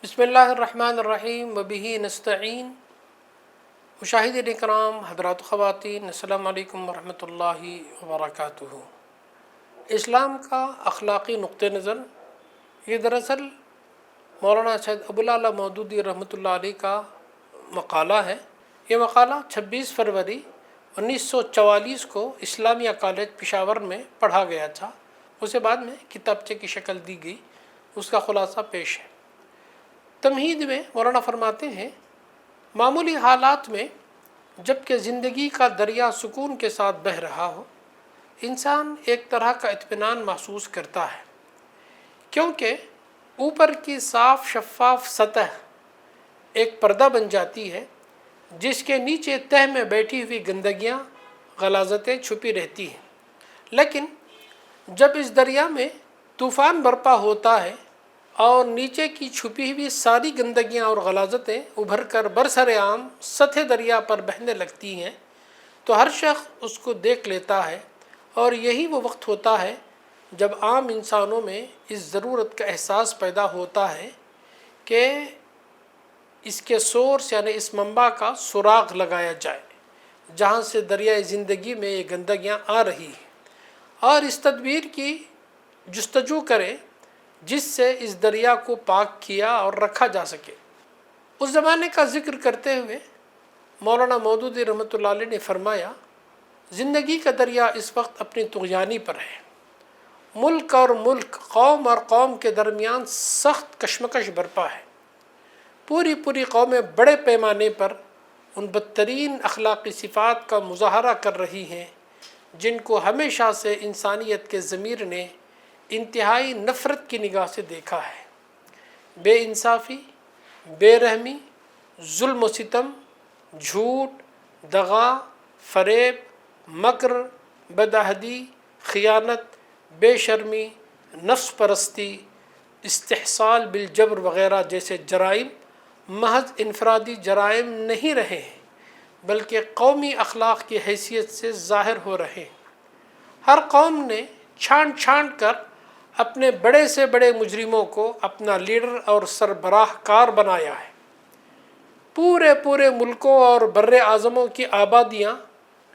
بسم اللہ الرحمن الرحیم وبہ نستعین۔ مشاہدین اکرام، حضرات و خواتین، السلام علیکم ورحمۃ اللہ وبرکاتہ۔ اسلام کا اخلاقی نقطہ نظر، یہ دراصل مولانا سید ابوالعلا مودودی رحمۃ اللہ علیہ کا مقالہ ہے۔ یہ مقالہ 26 فروری 1944 کو اسلامیہ کالج پشاور میں پڑھا گیا تھا۔ اسے بعد میں کتابچے کی شکل دی گئی، اس کا خلاصہ پیش ہے۔ تمہید میں مولانا فرماتے ہیں، معمولی حالات میں جب کہ زندگی کا دریا سکون کے ساتھ بہہ رہا ہو، انسان ایک طرح کا اطمینان محسوس کرتا ہے، کیونکہ اوپر کی صاف شفاف سطح ایک پردہ بن جاتی ہے جس کے نیچے تہہ میں بیٹھی ہوئی گندگیاں، غلاظتیں چھپی رہتی ہیں۔ لیکن جب اس دریا میں طوفان برپا ہوتا ہے اور نیچے کی چھپی ہوئی ساری گندگیاں اور غلاظتیں ابھر کر برسر عام سطح دریا پر بہنے لگتی ہیں، تو ہر شخص اس کو دیکھ لیتا ہے، اور یہی وہ وقت ہوتا ہے جب عام انسانوں میں اس ضرورت کا احساس پیدا ہوتا ہے کہ اس کے سورس یعنی اس منبع کا سراغ لگایا جائے جہاں سے دریائے زندگی میں یہ گندگیاں آ رہی ہیں، اور اس تدبیر کی جستجو کریں جس سے اس دریا کو پاک کیا اور رکھا جا سکے۔ اس زمانے کا ذکر کرتے ہوئے مولانا مودودی رحمۃ اللہ علیہ نے فرمایا، زندگی کا دریا اس وقت اپنی طغیانی پر ہے۔ ملک اور ملک، قوم اور قوم کے درمیان سخت کشمکش برپا ہے۔ پوری قومیں بڑے پیمانے پر ان بدترین اخلاقی صفات کا مظاہرہ کر رہی ہیں جن کو ہمیشہ سے انسانیت کے ضمیر نے انتہائی نفرت کی نگاہ سے دیکھا ہے۔ بے انصافی، بے رحمی، ظلم و ستم، جھوٹ، دغا، فریب، مکر، بدعہدی، خیانت، بے شرمی، نفس پرستی، استحصال بالجبر وغیرہ جیسے جرائم محض انفرادی جرائم نہیں رہے ہیں بلکہ قومی اخلاق کی حیثیت سے ظاہر ہو رہے ہیں۔ ہر قوم نے چھانٹ کر اپنے بڑے سے بڑے مجرموں کو اپنا لیڈر اور سربراہ کار بنایا ہے۔ پورے ملکوں اور بر اعظموں کی آبادیاں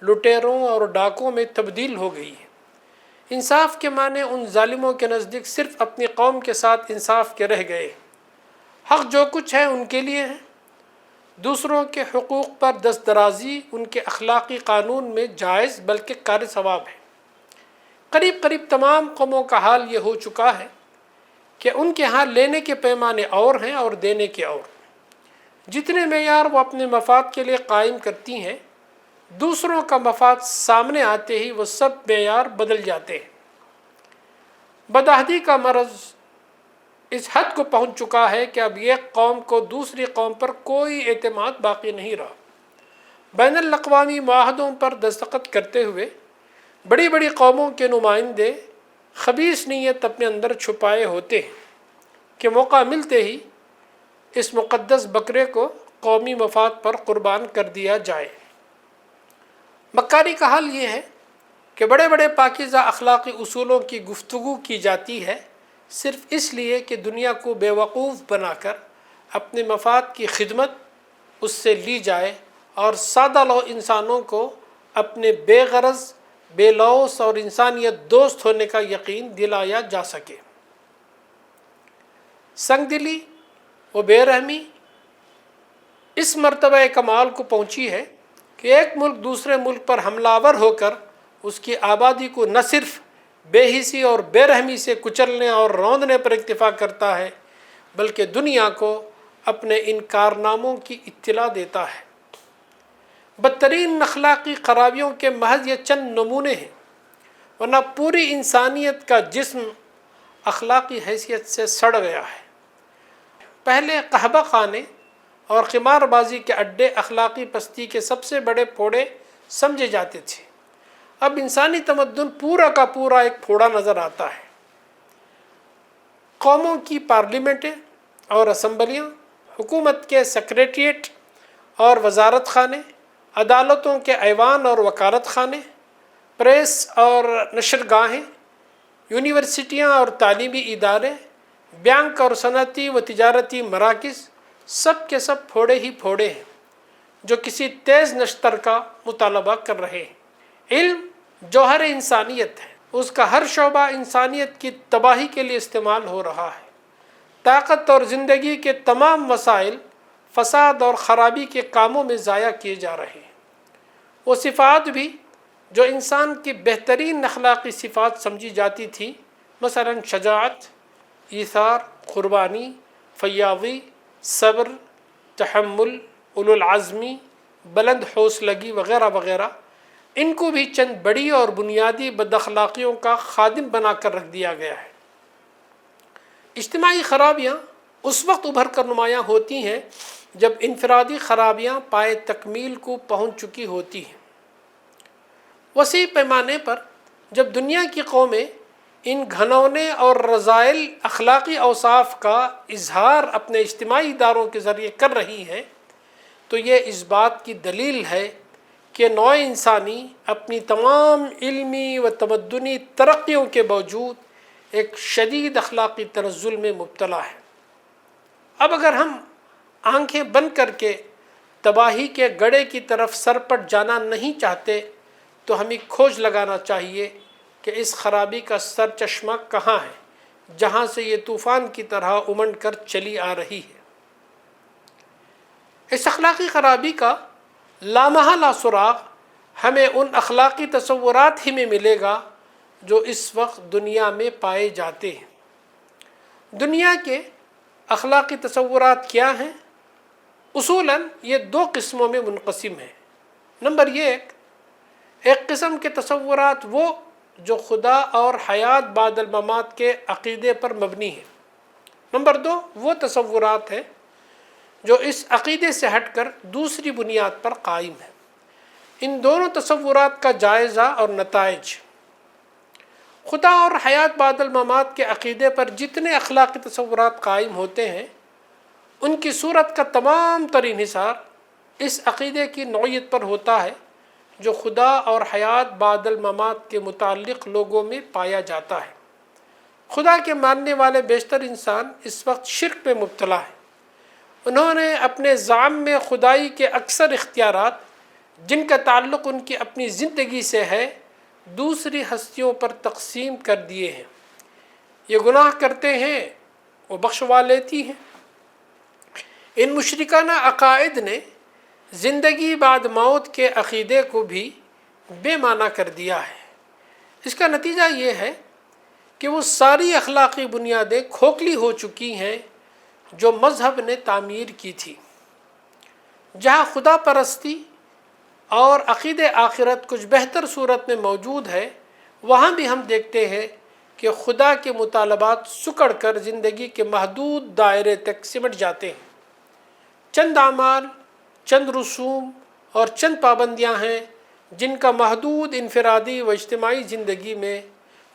لٹیروں اور ڈاکوں میں تبدیل ہو گئی ہیں۔ انصاف کے معنی ان ظالموں کے نزدیک صرف اپنی قوم کے ساتھ انصاف کے رہ گئے۔ حق جو کچھ ہے ان کے لیے ہے، دوسروں کے حقوق پر دست درازی ان کے اخلاقی قانون میں جائز بلکہ کار ثواب ہے۔ قریب تمام قوموں کا حال یہ ہو چکا ہے کہ ان کے ہاں لینے کے پیمانے اور ہیں اور دینے کے اور۔ جتنے معیار وہ اپنے مفاد کے لیے قائم کرتی ہیں، دوسروں کا مفاد سامنے آتے ہی وہ سب معیار بدل جاتے ہیں۔ بدعہدی کا مرض اس حد کو پہنچ چکا ہے کہ اب ایک قوم کو دوسری قوم پر کوئی اعتماد باقی نہیں رہا۔ بین الاقوامی معاہدوں پر دستخط کرتے ہوئے بڑی قوموں کے نمائندے خبیث نیت اپنے اندر چھپائے ہوتے ہیں کہ موقع ملتے ہی اس مقدس بکرے کو قومی مفاد پر قربان کر دیا جائے۔ مکاری کا حال یہ ہے کہ بڑے پاکیزہ اخلاقی اصولوں کی گفتگو کی جاتی ہے صرف اس لیے کہ دنیا کو بیوقوف بنا کر اپنے مفاد کی خدمت اس سے لی جائے اور سادہ لوح انسانوں کو اپنے بے غرض، بے لوث اور انسانیت دوست ہونے کا یقین دلایا جا سکے۔ سنگ دلی و بے رحمی اس مرتبہ کمال کو پہنچی ہے کہ ایک ملک دوسرے ملک پر حملہ آور ہو کر اس کی آبادی کو نہ صرف بے حسی اور بے رحمی سے کچلنے اور روندنے پر اکتفا کرتا ہے بلکہ دنیا کو اپنے ان کارناموں کی اطلاع دیتا ہے۔ بدترین اخلاقی خرابیوں کے محض یہ چند نمونے ہیں، ورنہ پوری انسانیت کا جسم اخلاقی حیثیت سے سڑ گیا ہے۔ پہلے قہبہ خانے اور قمار بازی کے اڈے اخلاقی پستی کے سب سے بڑے پھوڑے سمجھے جاتے تھے، اب انسانی تمدن پورا کا پورا ایک پھوڑا نظر آتا ہے۔ قوموں کی پارلیمنٹیں اور اسمبلیاں، حکومت کے سیکریٹریٹ اور وزارت خانے، عدالتوں کے ایوان اور وکالت خانے، پریس اور نشرگاہیں، یونیورسٹیاں اور تعلیمی ادارے، بینک اور صنعتی و تجارتی مراکز سب کے سب پھوڑے ہی پھوڑے ہیں جو کسی تیز نشتر کا مطالبہ کر رہے ہیں۔ علم جوہر انسانیت ہے، اس کا ہر شعبہ انسانیت کی تباہی کے لیے استعمال ہو رہا ہے۔ طاقت اور زندگی کے تمام وسائل فساد اور خرابی کے کاموں میں ضائع کیے جا رہے ہیں۔ وہ صفات بھی جو انسان کی بہترین اخلاقی صفات سمجھی جاتی تھی، مثلا شجاعت، ایثار، قربانی، فیاضی، صبر، تحمل، اولو العزمی، بلند حوصلگی وغیرہ وغیرہ، ان کو بھی چند بڑی اور بنیادی بد اخلاقیوں کا خادم بنا کر رکھ دیا گیا ہے۔ اجتماعی خرابیاں اس وقت ابھر کر نمایاں ہوتی ہیں جب انفرادی خرابیاں پائے تکمیل کو پہنچ چکی ہوتی ہیں۔ وسیع پیمانے پر جب دنیا کی قومیں ان گھنونے اور رذائل اخلاقی اوصاف کا اظہار اپنے اجتماعی اداروں کے ذریعے کر رہی ہیں تو یہ اس بات کی دلیل ہے کہ نوع انسانی اپنی تمام علمی و تمدنی ترقیوں کے باوجود ایک شدید اخلاقی تنزل میں مبتلا ہے۔ اب اگر ہم آنکھیں بند کر کے تباہی کے گڑھے کی طرف سرپٹ جانا نہیں چاہتے تو ہمیں کھوج لگانا چاہیے کہ اس خرابی کا سر چشمہ کہاں ہے جہاں سے یہ طوفان کی طرح امنڈ کر چلی آ رہی ہے۔ اس اخلاقی خرابی کا لامحالہ سراغ ہمیں ان اخلاقی تصورات ہی میں ملے گا جو اس وقت دنیا میں پائے جاتے ہیں۔ دنیا کے اخلاقی تصورات کیا ہیں؟ اصولاً یہ دو قسموں میں منقسم ہیں۔ نمبر ایک قسم کے تصورات وہ جو خدا اور حیات بعد الممات کے عقیدے پر مبنی ہیں۔ نمبر دو وہ تصورات ہیں جو اس عقیدے سے ہٹ کر دوسری بنیاد پر قائم ہیں۔ ان دونوں تصورات کا جائزہ اور نتائج۔ خدا اور حیات بعد الممات کے عقیدے پر جتنے اخلاقی تصورات قائم ہوتے ہیں ان کی صورت کا تمام تر انحصار اس عقیدے کی نوعیت پر ہوتا ہے جو خدا اور حیات بعد الممات کے متعلق لوگوں میں پایا جاتا ہے۔ خدا کے ماننے والے بیشتر انسان اس وقت شرک میں مبتلا ہیں۔ انہوں نے اپنے زعم میں خدائی کے اکثر اختیارات جن کا تعلق ان کی اپنی زندگی سے ہے دوسری ہستیوں پر تقسیم کر دیے ہیں۔ یہ گناہ کرتے ہیں، وہ بخشوا لیتی ہیں۔ ان مشرکانہ عقائد نے زندگی بعد موت کے عقیدے کو بھی بے معنی کر دیا ہے۔ اس کا نتیجہ یہ ہے کہ وہ ساری اخلاقی بنیادیں کھوکھلی ہو چکی ہیں جو مذہب نے تعمیر کی تھی۔ جہاں خدا پرستی اور عقید آخرت کچھ بہتر صورت میں موجود ہے وہاں بھی ہم دیکھتے ہیں کہ خدا کے مطالبات سکڑ کر زندگی کے محدود دائرے تک سمٹ جاتے ہیں۔ چند اعمال، چند رسوم اور چند پابندیاں ہیں جن کا محدود انفرادی و اجتماعی زندگی میں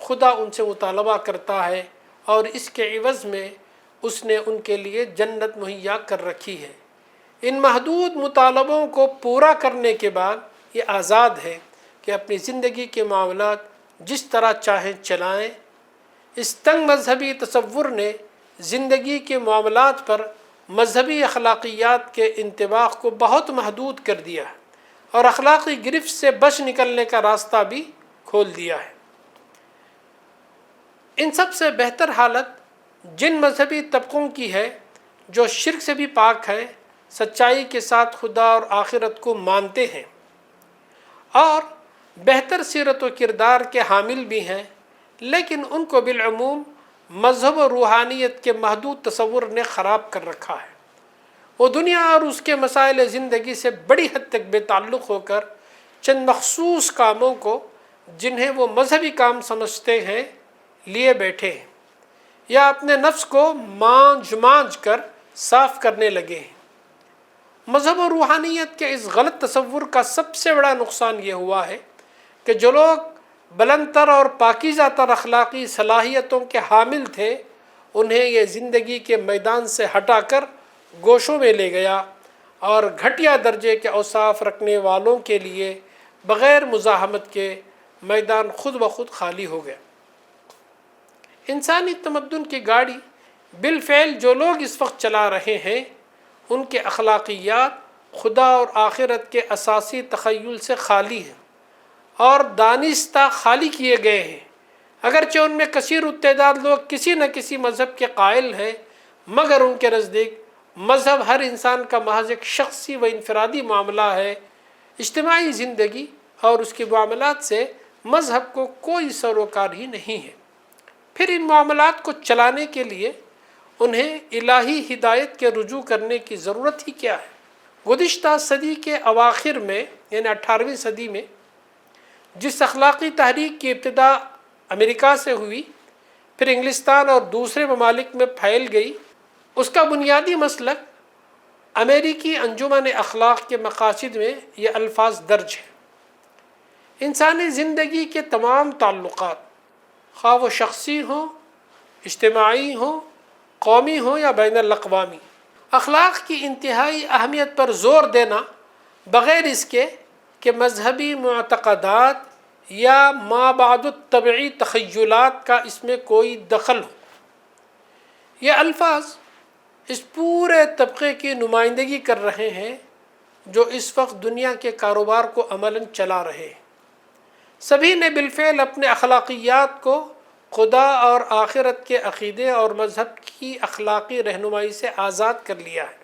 خدا ان سے مطالبہ کرتا ہے اور اس کے عوض میں اس نے ان کے لیے جنت مہیا کر رکھی ہے۔ ان محدود مطالبوں کو پورا کرنے کے بعد یہ آزاد ہے کہ اپنی زندگی کے معاملات جس طرح چاہیں چلائیں۔ اس تنگ مذہبی تصور نے زندگی کے معاملات پر مذہبی اخلاقیات کے انطباق کو بہت محدود کر دیا ہے اور اخلاقی گرفت سے بچ نکلنے کا راستہ بھی کھول دیا ہے۔ ان سب سے بہتر حالت جن مذہبی طبقوں کی ہے جو شرک سے بھی پاک ہیں، سچائی کے ساتھ خدا اور آخرت کو مانتے ہیں اور بہتر سیرت و کردار کے حامل بھی ہیں، لیکن ان کو بالعموم مذہب و روحانیت کے محدود تصور نے خراب کر رکھا ہے۔ وہ دنیا اور اس کے مسائل زندگی سے بڑی حد تک بے تعلق ہو کر چند مخصوص کاموں کو جنہیں وہ مذہبی کام سمجھتے ہیں لیے بیٹھے ہیں یا اپنے نفس کو مانج کر صاف کرنے لگے ہیں۔ مذہب و روحانیت کے اس غلط تصور کا سب سے بڑا نقصان یہ ہوا ہے کہ جو لوگ بلند تر اور پاکیزہ تر اخلاقی صلاحیتوں کے حامل تھے انہیں یہ زندگی کے میدان سے ہٹا کر گوشوں میں لے گیا اور گھٹیا درجے کے اوصاف رکھنے والوں کے لیے بغیر مزاحمت کے میدان خود بخود خالی ہو گیا۔ انسانی تمدن کی گاڑی بالفعل جو لوگ اس وقت چلا رہے ہیں ان کے اخلاقیات خدا اور آخرت کے اساسی تخیل سے خالی ہیں اور دانستہ خالی کیے گئے ہیں۔ اگرچہ ان میں کثیر التعداد لوگ کسی نہ کسی مذہب کے قائل ہیں، مگر ان کے نزدیک مذہب ہر انسان کا محض ایک شخصی و انفرادی معاملہ ہے۔ اجتماعی زندگی اور اس کے معاملات سے مذہب کو کوئی سروکار ہی نہیں ہے۔ پھر ان معاملات کو چلانے کے لیے انہیں الہی ہدایت کے رجوع کرنے کی ضرورت ہی کیا ہے؟ گزشتہ صدی کے اواخر میں یعنی 18ویں صدی میں جس اخلاقی تحریک کی ابتدا امریکہ سے ہوئی، پھر انگلستان اور دوسرے ممالک میں پھیل گئی، اس کا بنیادی مسلک امریکی انجمن اخلاق کے مقاصد میں یہ الفاظ درج ہیں: انسانی زندگی کے تمام تعلقات، خواہ وہ شخصی ہوں، اجتماعی ہوں، قومی ہوں یا بین الاقوامی، اخلاق کی انتہائی اہمیت پر زور دینا بغیر اس کے کہ مذہبی معتقدات یا ما بعد الطبعی تخیلات کا اس میں کوئی دخل ہو۔ یہ الفاظ اس پورے طبقے کی نمائندگی کر رہے ہیں جو اس وقت دنیا کے کاروبار کو عملاً چلا رہے ہیں۔ سبھی نے بالفعل اپنے اخلاقیات کو خدا اور آخرت کے عقیدے اور مذہب کی اخلاقی رہنمائی سے آزاد کر لیا ہے۔